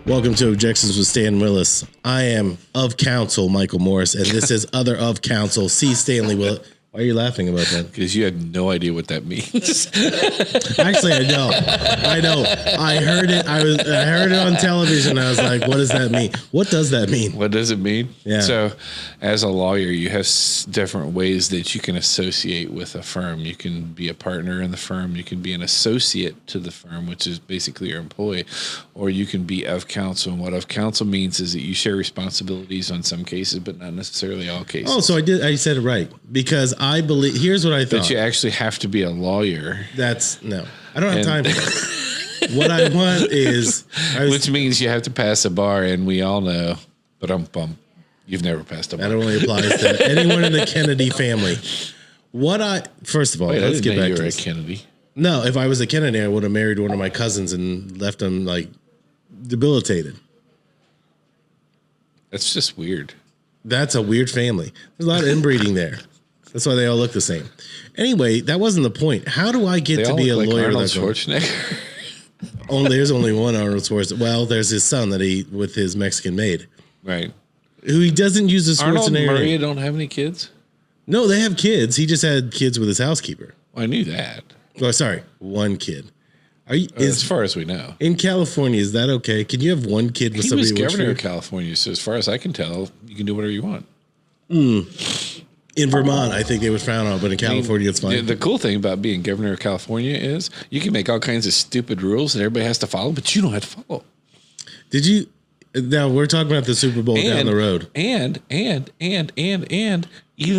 Welcome to Objections with Stan Willis. I am of counsel, Michael Morris, and this is other of counsel, C. Stanley Willis. Why are you laughing about that? Because you have no idea what that means. Actually, I know. I heard it. I heard it on television. I was like, "What does that mean? What does that mean?" What does it mean? Yeah. So, as a lawyer, you have different ways that you can associate with a firm. You can be a partner in the firm. You can be an associate to the firm, which is basically your employee, or you can be of counsel. And what of counsel means is that you share responsibilities on some cases, but not necessarily all cases. Oh, so I said it right because I believe. Here's what I thought. But you actually have to be a lawyer. No. I don't have time for that. What I want is... Which means you have to pass a bar, and we all know, but you've never passed a bar. That only applies to anyone in the Kennedy family. First of all, let's get back to this. Kennedy. No, if I was a Kennedy, I would have married one of my cousins and left them like debilitated. That's just weird. That's a weird family. There's a lot of inbreeding there. That's why they all look the same. Anyway, that wasn't the point. How do I get to be a lawyer? Arnold Schwarzenegger. There's only one Arnold Schwarzenegger. Well, there's his son with his Mexican maid, right? Who he doesn't use the Schwarzenegger. Arnold and Maria don't have any kids. No, they have kids. He just had kids with his housekeeper. Well, I knew that. Oh, sorry, one kid. As far as we know, in California, is that okay? Can you have one kid with somebody? He was governor of California, so as far as I can tell, you can do whatever you want. In Vermont, I think they would frown on it, but in California, it's fine. The cool thing about being governor of California is you can make all kinds of stupid rules that everybody has to follow, but you don't have to follow. Did you? Now we're talking about the Super Bowl down the road. And even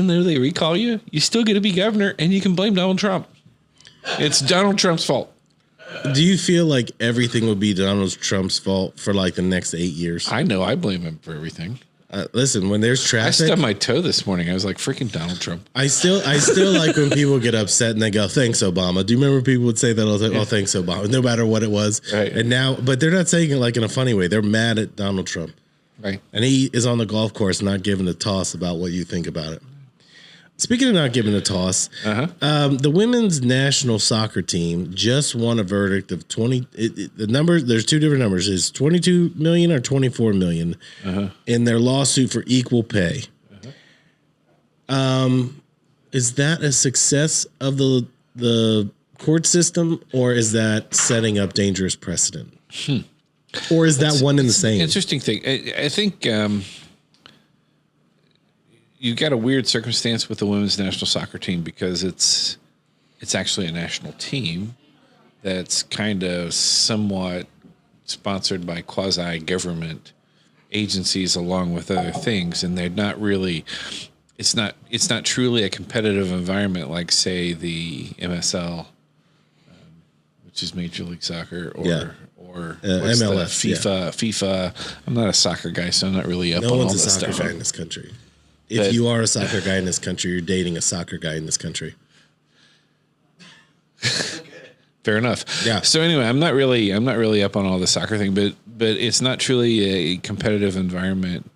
though they recall you, you still get to be governor, and you can blame Donald Trump. It's Donald Trump's fault. Do you feel like everything would be Donald Trump's fault for like the next 8 years? I know. I blame him for everything. Listen, when there's traffic, I stubbed my toe this morning. I was like, freaking Donald Trump. I still like when people get upset and they go, "Thanks, Obama." Do you remember people would say that? Oh, thanks, Obama. No matter what it was. Right. And now, but they're not saying it like in a funny way. They're mad at Donald Trump. Right. And he is on the golf course not giving a toss about what you think about it. Speaking of not giving a toss, the women's national soccer team just won a verdict of 20. The number, there's two different numbers. Is 22 million or 24 million in their lawsuit for equal pay. Is that a success of the court system, or is that setting up dangerous precedent? Or is that one and the same? Interesting thing. I think you've got a weird circumstance with the women's national soccer team because it's actually a national team that's kind of somewhat sponsored by quasi-government agencies along with other things, and they're not really. It's not truly a competitive environment like, say, the MSL, which is Major League Soccer, or MLS, FIFA. I'm not a soccer guy, so I'm not really up on all this stuff. No one's a soccer guy in this country. If you are a soccer guy in this country, you're dating a soccer guy in this country. Fair enough. Yeah. So anyway, I'm not really up on all the soccer thing, but it's not truly a competitive environment,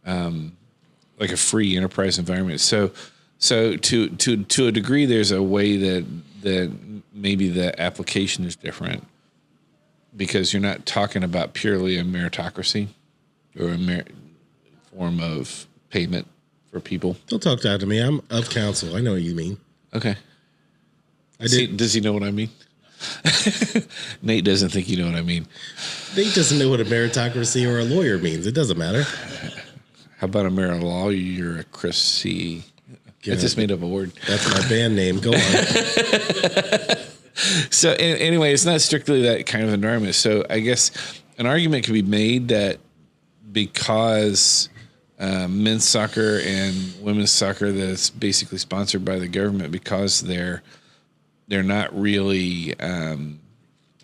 like a free enterprise environment. So to a degree, there's a way that maybe the application is different because you're not talking about purely a meritocracy or a form of payment for people. Don't talk that to me. I'm of counsel. I know what you mean. Okay. Does he know what I mean? Nate doesn't think you know what I mean. Nate doesn't know what a meritocracy or a lawyer means. It doesn't matter. How about a meritocracy? I just made up a word. That's my band name. Go on. So anyway, it's not strictly that kind of environment. So I guess an argument could be made that because men's soccer and women's soccer that's basically sponsored by the government, because they're not really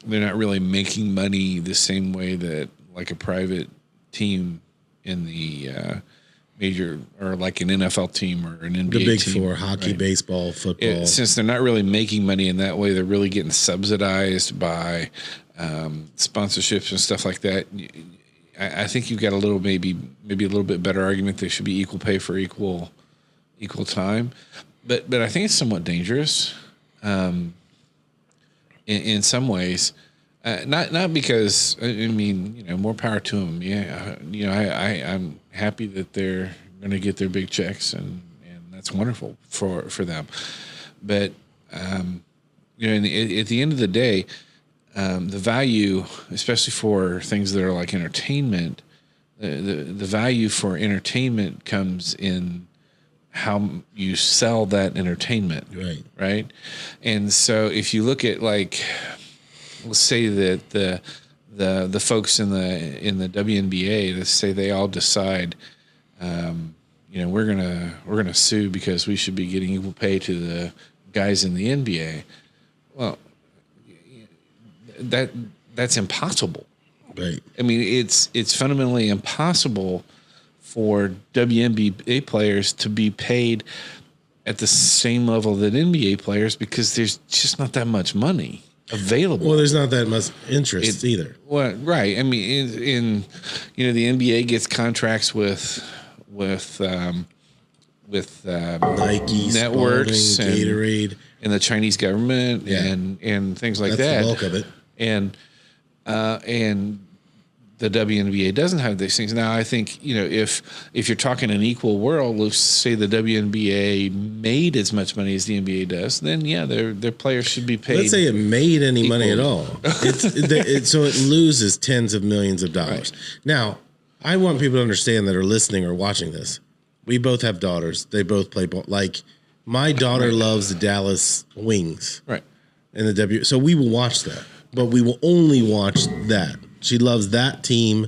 making money the same way that like a private team in the major, or like an NFL team or an NBA team. The big four: hockey, baseball, football. Since they're not really making money in that way, they're really getting subsidized by sponsorships and stuff like that. I think you've got a little, maybe a little bit better argument. There should be equal pay for equal time, but I think it's somewhat dangerous in some ways. Not because I mean, more power to them. Yeah, I'm happy that they're going to get their big checks, and that's wonderful for them. But at the end of the day, the value, especially for things that are like entertainment, the value for entertainment comes in how you sell that entertainment, right? And so if you look at like, let's say that the folks in the WNBA, let's say they all decide, we're gonna sue because we should be getting equal pay to the guys in the NBA. Well, that's impossible. Right. I mean, it's fundamentally impossible for WNBA players to be paid at the same level that NBA players because there's just not that much money available. Well, there's not that much interest either. Well, right. I mean, the NBA gets contracts with Nike, networks, Spalding, Gatorade, and the Chinese government, and things like that. That's the bulk of it. And the WNBA doesn't have these things. Now, I think, if you're talking an equal world, let's say the WNBA made as much money as the NBA does, then their players should be paid. Let's say it made any money at all. So it loses tens of millions of dollars. Right. Now, I want people to understand that are listening or watching this. We both have daughters. They both play ball. Like, my daughter loves the Dallas Wings. Right. And the so we will watch that, but we will only watch that. She loves that team.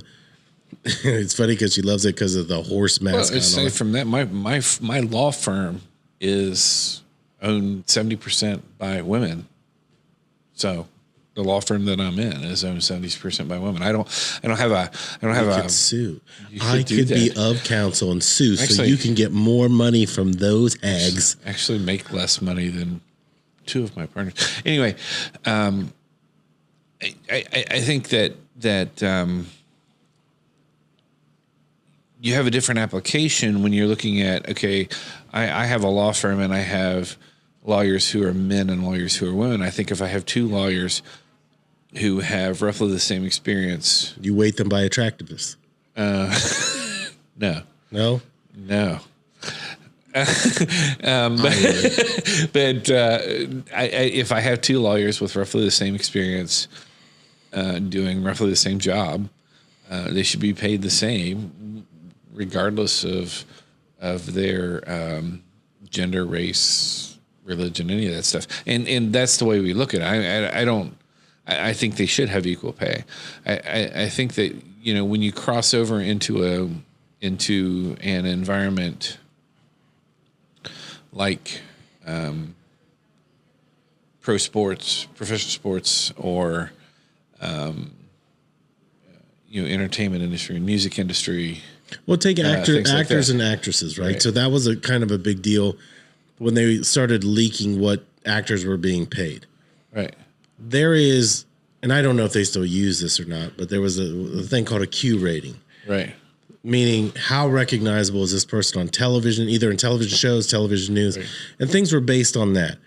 It's funny because she loves it because of the horse mascot. Well, aside from that, my law firm is owned 70% by women. So the law firm that I'm in is owned 70% by women. I don't have a. Could sue. I could be of counsel and sue, so you can get more money from those eggs. Actually, make less money than two of my partners. Anyway, I think that you have a different application when you're looking at, okay, I have a law firm and I have lawyers who are men and lawyers who are women. I think if I have two lawyers who have roughly the same experience. You weight them by attractiveness. No. No? No. If I have two lawyers with roughly the same experience, doing roughly the same job, they should be paid the same, regardless of their gender, race, religion, any of that stuff. And that's the way we look at it. I think they should have equal pay. I think that when you cross over into an environment like pro sports, professional sports, or entertainment industry, music industry. Well, take actors like and actresses, right? So that was a kind of a big deal when they started leaking what actors were being paid. Right. There is, and I don't know if they still use this or not, but there was a thing called a Q rating. Right. Meaning, how recognizable is this person on television, either in television shows, television news, right. And things were based on that.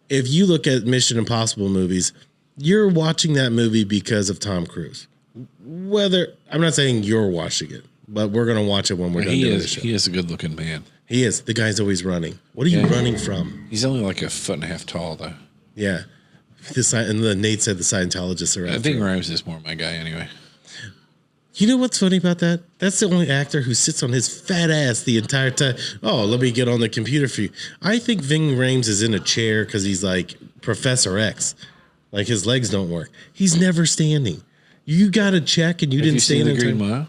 If you look at Mission Impossible movies, you're watching that movie because of Tom Cruise. Whether, I'm not saying you're watching it, but we're going to watch it when we're done doing the show. He is a good-looking man. He is. The guy's always running. What are you running from? He's only like 1.5 feet tall, though. Yeah. And Nate said the Scientologists are out. I think Rhymes is more my guy anyway. You know what's funny about that? That's the only actor who sits on his fat ass the entire time. Oh, let me get on the computer for you. I think Ving Rhames is in a chair because he's like Professor X. Like his legs don't work. He's never standing. You got to check and you didn't stand in the Green Mile?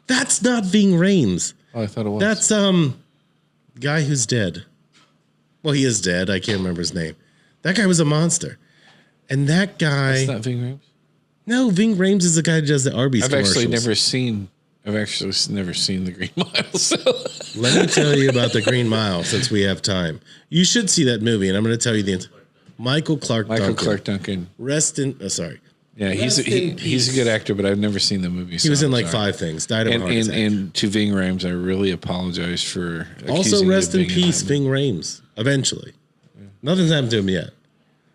That's not Ving Rhames. Oh, I thought it was. That's guy who's dead. Well, he is dead. I can't remember his name. That guy was a monster. And that guy... That's not Ving Rhames? No, Ving Rhames is the guy who does the Arby's commercials. I've actually never seen the Green Mile. So. Let me tell you about the Green Mile since we have time. You should see that movie, and I'm going to tell you the answer. Michael Clark Duncan. Sorry. Yeah, he's a good actor, but I've never seen the movie. He was in like 5 things. Died of a heart attack. And to Ving Rhames, I really apologize for. Also, rest in peace, Ving Rhames. Eventually, nothing's happened to him yet.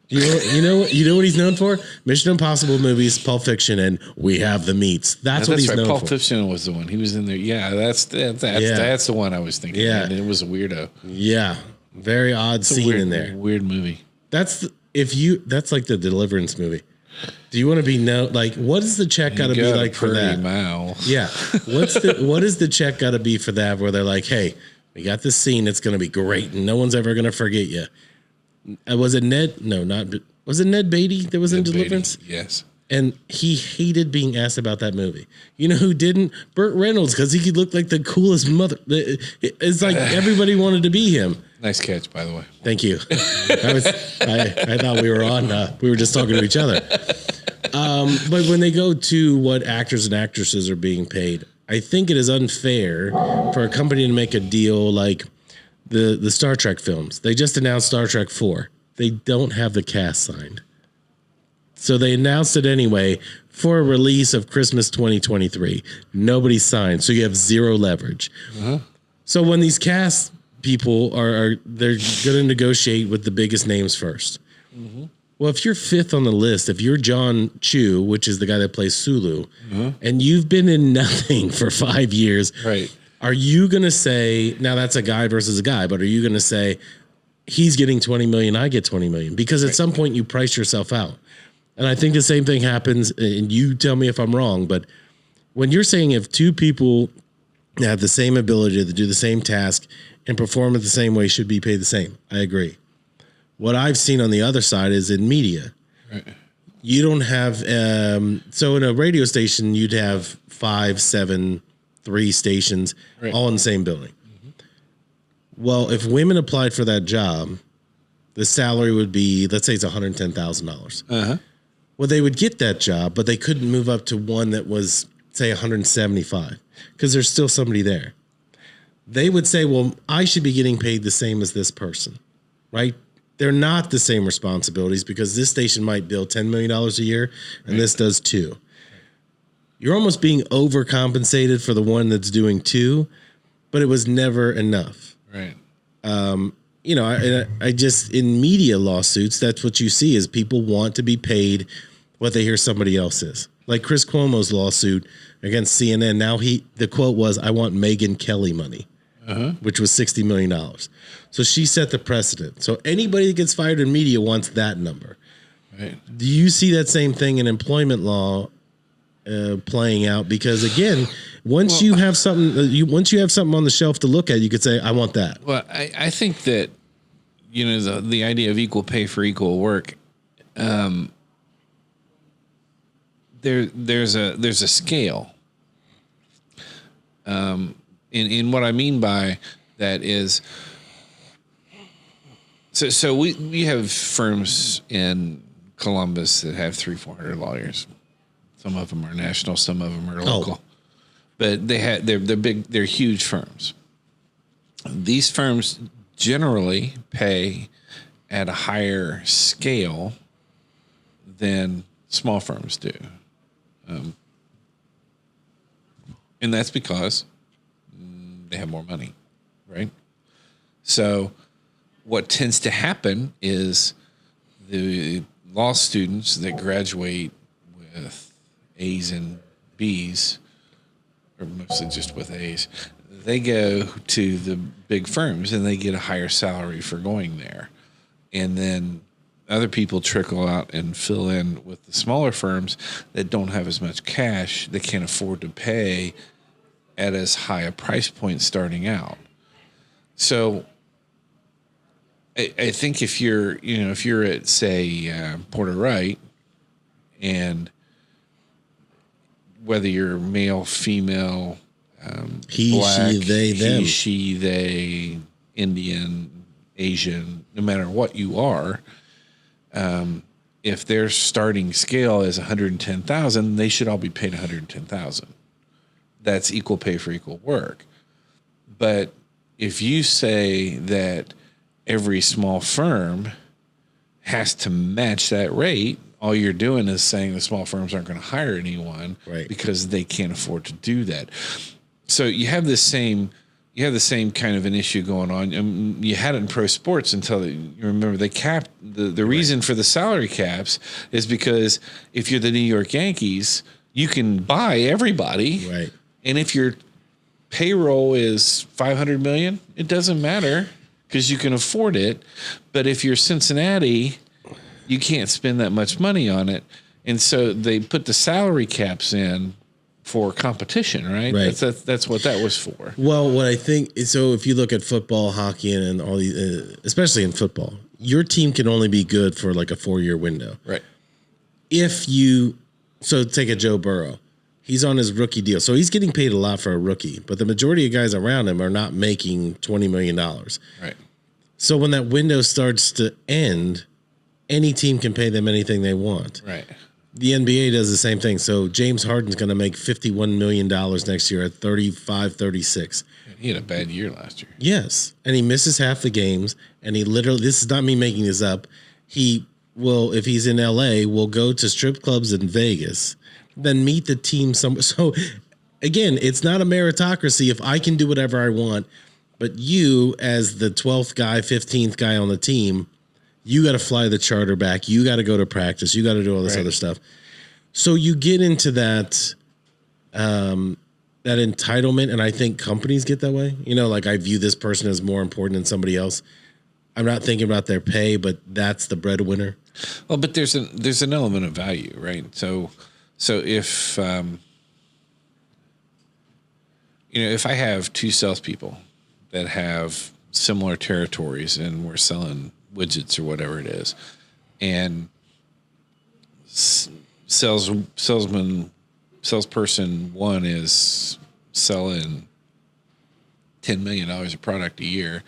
You know what he's known for? Mission Impossible movies, Pulp Fiction, and We Have the Meats. That's what he's known Pulp for. Fiction was the one. He was in there. Yeah, that's the one I was thinking. Yeah. And it was a weirdo. Yeah, very odd scene in there. Weird movie. That's like the Deliverance movie. Do you want to be what is the check got to be like for that? Mouth. Yeah. What is the check got to be for that? Where they're like, hey, we got this scene. It's going to be great, and no one's ever going to forget you. Was it Ned? No, not. Was it Ned Beatty that was in Deliverance? Beatty, yes. And he hated being asked about that movie. You know who didn't? Burt Reynolds, because he could look like the coolest mother. It's like everybody wanted to be him. Nice catch, by the way. Thank you. I thought we were on. We were just talking to each other. But when they go to what actors and actresses are being paid, I think it is unfair for a company to make a deal like the Star Trek films. They just announced Star Trek 4. They don't have the cast signed. So they announced it anyway for a release of Christmas 2023. Nobody signed, so you have zero leverage. Uh-huh. So when these cast people they're going to negotiate with the biggest names first. Mm-hmm. Well, if you're fifth on the list, if you're John Chu, which is the guy that plays Sulu, and you've been in nothing for 5 years, right? Are you going to say, now that's a guy versus a guy, but are you going to say he's getting 20 million, I get 20 million? Because at some point you price yourself out. And I think the same thing happens, and you tell me if I'm wrong, but when you're saying if two people have the same ability to do the same task and perform it the same way should be paid the same, I agree. What I've seen on the other side is in media. Right. You don't have, so in a radio station, you'd have 5, 7, 3 stations, right, all in the same building. Mm-hmm. Well, if women applied for that job, the salary would be, let's say it's $110,000. Uh-huh. Well, they would get that job, but they couldn't move up to one that was, say, 175 because there's still somebody there. They would say, well, I should be getting paid the same as this person, right? They're not the same responsibilities because this station might bill $10 million a year and this does 2. You're almost being overcompensated for the one that's doing 2, but it was never enough. Right. I just, in media lawsuits, that's what you see is people want to be paid what they hear somebody else is. Like Chris Cuomo's lawsuit against CNN. Now the quote was, I want Megyn Kelly money, which was $60 million. So she set the precedent. So anybody that gets fired in media wants that number. Right. Do you see that same thing in employment law playing out? Because again, once you have something on the shelf to look at, you could say, I want that. Well, I think that, the idea of equal pay for equal work, there's a scale. In what I mean by that is, so we have firms in Columbus that have 300-400 lawyers. Some of them are national, some of them are local. But they're big, they're huge firms. These firms generally pay at a higher scale than small firms do. And that's because they have more money, right? So what tends to happen is the law students that graduate with A's and B's, or mostly just with A's, they go to the big firms and they get a higher salary for going there. And then other people trickle out and fill in with the smaller firms that don't have as much cash, they can't afford to pay at as high a price point starting out. So I think if you're at, say, Porter Wright, and whether you're male, female, he, black, she, they, them. he, she, they, Indian, Asian, no matter what you are, if their starting scale is 110,000, they should all be paid 110,000. That's equal pay for equal work. But if you say that every small firm has to match that rate, all you're doing is saying the small firms aren't going to hire anyone, right, because they can't afford to do that. So you have this same you have the same kind of an issue going on. You had it in pro sports until you remember they capped the reason for the salary caps is because if you're the New York Yankees, you can buy everybody. Right. And if your payroll is $500 million, it doesn't matter because you can afford it. But if you're Cincinnati, you can't spend that much money on it. And so they put the salary caps in for competition, right? That's what that was for. Well, what I think is, so if you look at football, hockey, and all these, especially in football, your team can only be good for like a 4-year window. Right. So take a Joe Burrow. He's on his rookie deal. So he's getting paid a lot for a rookie, but the majority of guys around him are not making $20 million. Right. So when that window starts to end, any team can pay them anything they want. Right. The NBA does the same thing. So James Harden's going to make $51 million next year at 35, 36. He had a bad year last year. Yes. And he misses half the games. And he literally, this is not me making this up. He will, if he's in LA, will go to strip clubs in Vegas, then meet the team somewhere. So again, it's not a meritocracy if I can do whatever I want, but you as the 12th guy, 15th guy on the team, you got to fly the charter back. You got to go to practice. You got to do all this other stuff. So you get into that entitlement, and I think companies get that way. You know, like I view this person as more important than somebody else. I'm not thinking about their pay, but that's the breadwinner. Well, but there's an element of value, right? So if if I have two salespeople that have similar territories and we're selling widgets or whatever it is, and salesperson one is selling $10 million of product a year,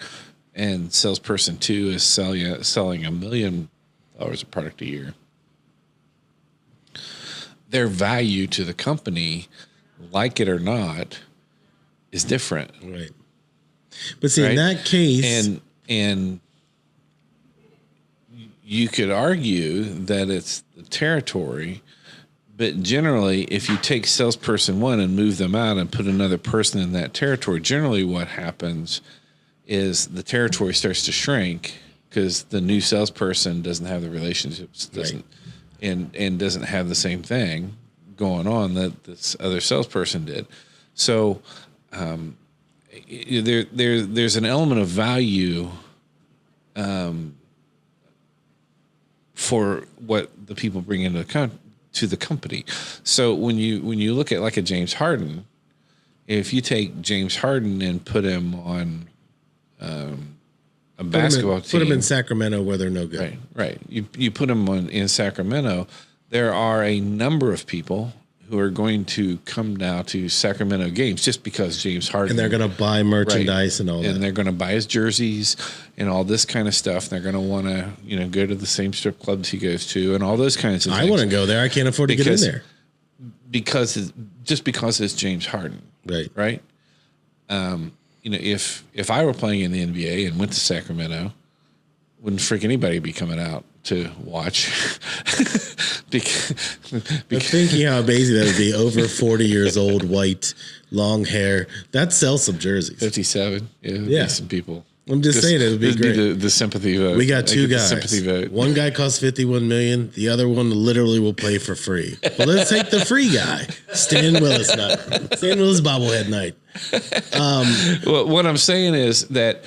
and salesperson two is selling $1 million of product a year. Their value to the company, like it or not, is different. Right. But see, in that case, and you could argue that it's the territory, but generally, if you take salesperson one and move them out and put another person in that territory, generally what happens is the territory starts to shrink because the new salesperson doesn't have the relationships, and doesn't have the same thing going on that this other salesperson did. So there's an element of value for what the people bring into to the company. So when you look at like a James Harden, if you take James Harden and put him on a basketball team, put him in Sacramento where they're no good. Right. You put him in Sacramento. There are a number of people who are going to come now to Sacramento games just because James Harden. And they're going to buy merchandise and all that. And they're going to buy his jerseys and all this kind of stuff. They're going to want to, go to the same strip clubs he goes to and all those kinds of things. I want to go there. I can't afford to get in there. Because it's James Harden. Right. If I were playing in the NBA and went to Sacramento, wouldn't freak anybody be coming out to watch. because thinking how amazing that would be. Over 40 years old, white, long hair. That sells some jerseys. 57. Yeah. Some people. I'm just saying it would be great. The sympathy vote. We got two guys. Sympathy vote. One guy costs $51 million. The other one literally will play for free. But let's take the free guy, Stan Willis night. Stan Willis bobblehead night. Well, what I'm saying is that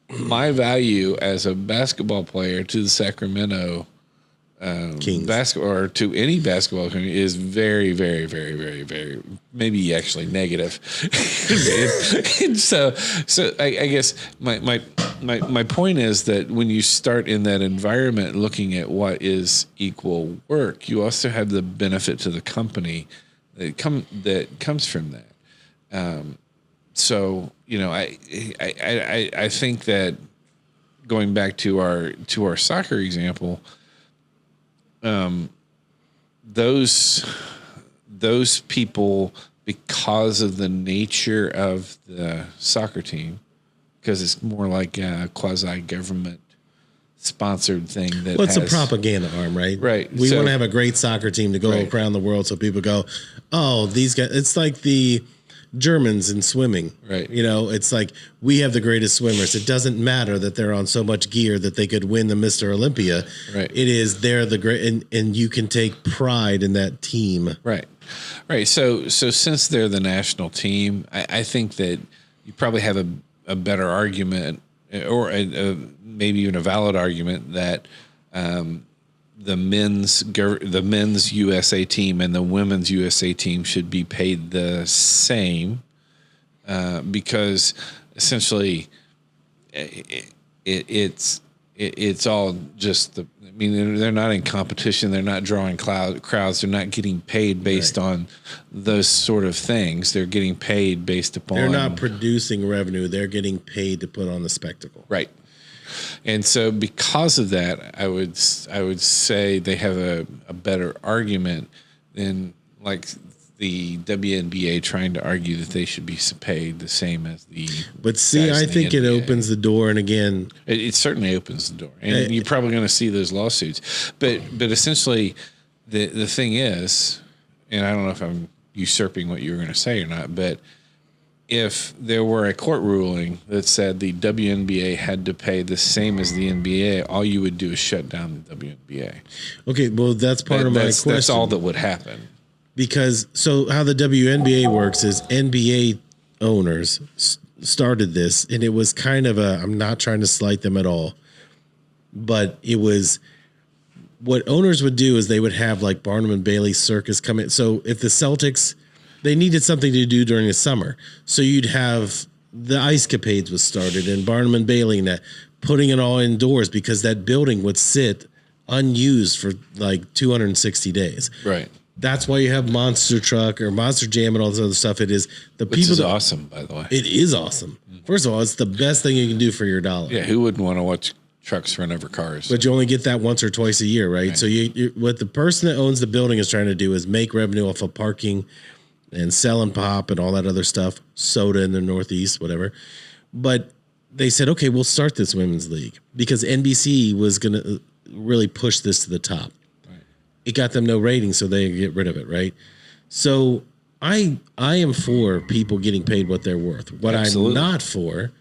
my value as a basketball player to the Sacramento Kings basketball or to any basketball community is very, very, very, very, very maybe actually negative. and so I guess my point is that when you start in that environment, looking at what is equal work, you also have the benefit to the company that comes from that. So I think that going back to our soccer example, those people, because of the nature of the soccer team, because it's more like a quasi-government sponsored thing that it's a propaganda arm, right? Right. We want to have a great soccer team to go around the world so people go, oh, these guys. It's like the Germans in swimming. Right. You know, it's like we have the greatest swimmers. It doesn't matter that they're on so much gear that they could win the Mr. Olympia. Right. It is they're the great, and you can take pride in that team. Right. Right. So since they're the national team, I think that you probably have a better argument, or maybe even a valid argument, that the men's USA team and the women's USA team should be paid the same, because essentially it's all just the. I mean, they're not in competition. They're not drawing crowds. They're not getting paid based on those sort of things. They're getting paid based upon. They're not producing revenue. They're getting paid to put on the spectacle. Right. And so because of that, I would say they have a better argument than like the WNBA trying to argue that they should be paid the same as the. But see, I think it opens the door, and again, it certainly opens the door, and you're probably going to see those lawsuits. But essentially, the thing is, and I don't know if I'm usurping what you were going to say or not, but if there were a court ruling that said the WNBA had to pay the same as the NBA, all you would do is shut down the WNBA. Okay, well, that's part of my question. That's all that would happen. Because so how the WNBA works is NBA owners started this, and it was kind of I'm not trying to slight them at all, but it was what owners would do is they would have like Barnum and Bailey circus come in. So if the Celtics, they needed something to do during the summer, so you'd have the Ice Capades was started and Barnum and Bailey and that, putting it all indoors because that building would sit unused for like 260 days. Right. That's why you have Monster Truck or Monster Jam and all this other stuff. It is the Which people. Is awesome, by the way. It is awesome. First of all, it's the best thing you can do for your dollar. Yeah, who wouldn't want to watch trucks run over cars? But you only get that once or twice a year, right? So what the person that owns the building is trying to do is make revenue off of parking and selling pop and all that other stuff, soda in the Northeast, whatever. But they said, okay, we'll start this women's league because NBC was going to really push this to the top. It got them no ratings, so they get rid of it, right? So I am for people getting paid what they're worth. What Absolutely. I'm not for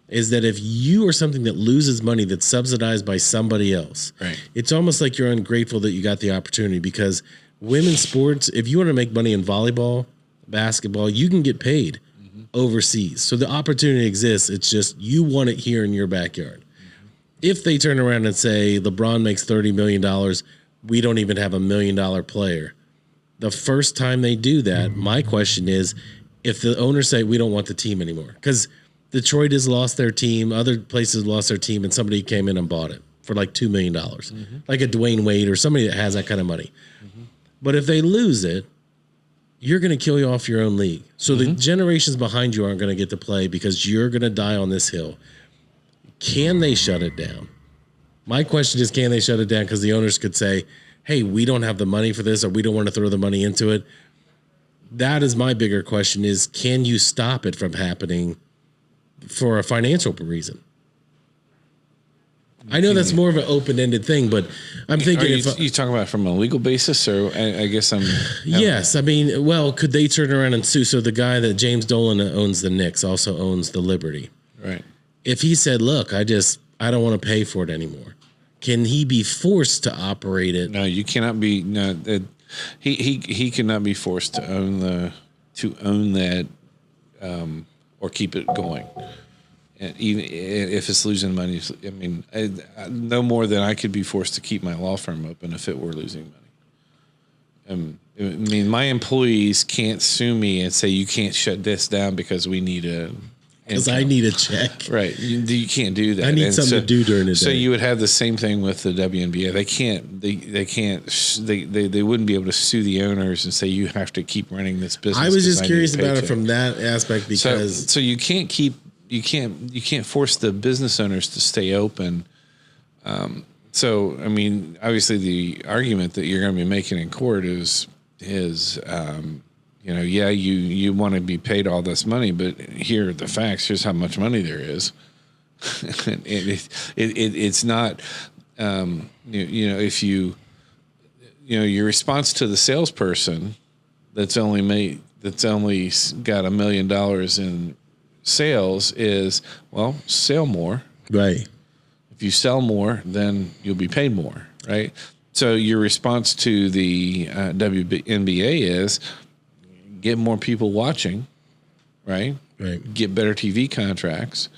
is that if you are something that loses money that's subsidized by somebody else, right. It's almost like you're ungrateful that you got the opportunity because women's sports, if you want to make money in volleyball, basketball, you can get paid overseas. So the opportunity exists. It's just you want it here in your backyard. If they turn around and say LeBron makes $30 million, we don't even have $1 million player. The first time they do that, my question is, if the owners say we don't want the team anymore, because Detroit has lost their team, other places lost their team, and somebody came in and bought it for like $2 million, like a Dwayne Wade or somebody that has that kind of money. But if they lose it, you're going to kill you off your own league. So the generations behind you aren't going to get to play because you're going to die on this hill. Can they shut it down? My question is, can they shut it down? Because the owners could say, hey, we don't have the money for this, or we don't want to throw the money into it. That is my bigger question is, can you stop it from happening for a financial reason? I know that's more of an open-ended thing, but I'm thinking you talking about from a legal basis, or I guess I'm. Yes, I mean, well, could they turn around and sue? So the guy that James Dolan owns the Knicks also owns the Liberty. Right. If he said, look, I don't want to pay for it anymore, can he be forced to operate it? No, you cannot be. No, he cannot be forced to own that or keep it going. And even if it's losing money, I mean, no more than I could be forced to keep my law firm open if it were losing money. I mean, my employees can't sue me and say you can't shut this down because we need because I need a check. Right. You can't do that. I need something to do during the day. So you would have the same thing with the WNBA. They wouldn't be able to sue the owners and say you have to keep running this business. I was just curious about it from that aspect because so you can't force the business owners to stay open. So I mean, obviously the argument that you're going to be making in court is you want to be paid all this money, but here are the facts. Here's how much money there is. It's not, if your response to the salesperson that's only that's only got $1 million in sales is, well, sell more. Right. If you sell more, then you'll be paid more, right? So your response to the WNBA is get more people watching, right? Right. Get better TV contracts,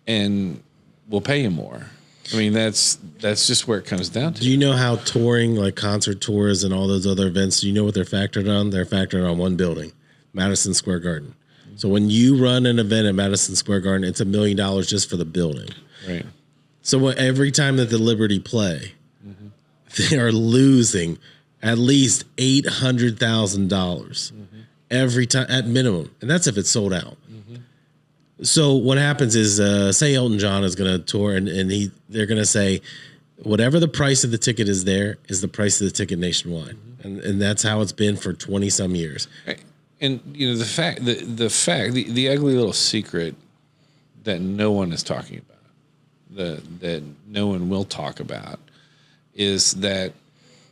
and we'll pay you more. I mean, that's just where it comes down to. Do you know how touring, like concert tours and all those other events, do you know what they're factored on? They're factored on one building, Madison Square Garden. So when you run an event at Madison Square Garden, it's $1 million just for the building. Right. So every time that the Liberty play, they are losing at least $800,000 every time at minimum, and that's if it's sold out. So what happens is, say Elton John is going to tour, and they're going to say, whatever the price of the ticket is, there is the price of the ticket nationwide, and that's how it's been for 20 some years. And you know the ugly little secret that no one is talking about, that no one will talk about, is that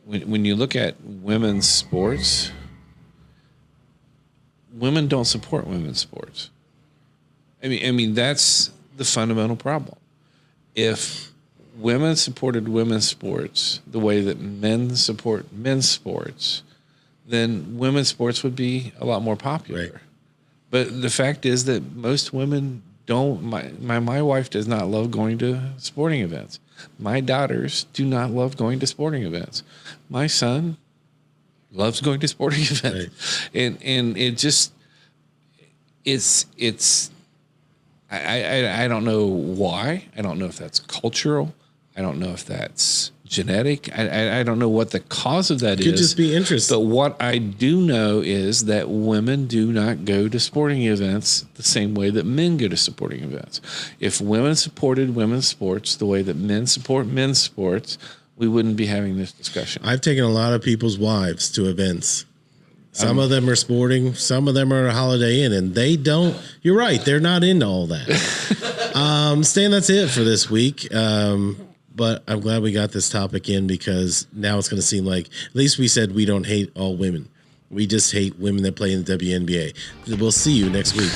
when you look at women's sports, women don't support women's sports. I mean that's the fundamental problem. If women supported women's sports the way that men support men's sports, then women's sports would be a lot more popular. Right. But the fact is that most women don't. My wife does not love going to sporting events. My daughters do not love going to sporting events. My son loves going to sporting events, right. and it just it's. I don't know why. I don't know if that's cultural. I don't know if that's genetic. I don't know what the cause of that is. Could just be interesting. But what I do know is that women do not go to sporting events the same way that men go to sporting events. If women supported women's sports the way that men support men's sports, we wouldn't be having this discussion. I've taken a lot of people's wives to events. Some of them are sporting, some of them are a Holiday Inn, and they don't. You're right, they're not into all that. Stan, that's it for this week. But I'm glad we got this topic in, because now it's going to seem like, at least we said we don't hate all women. We just hate women that play in the WNBA. We'll see you next week.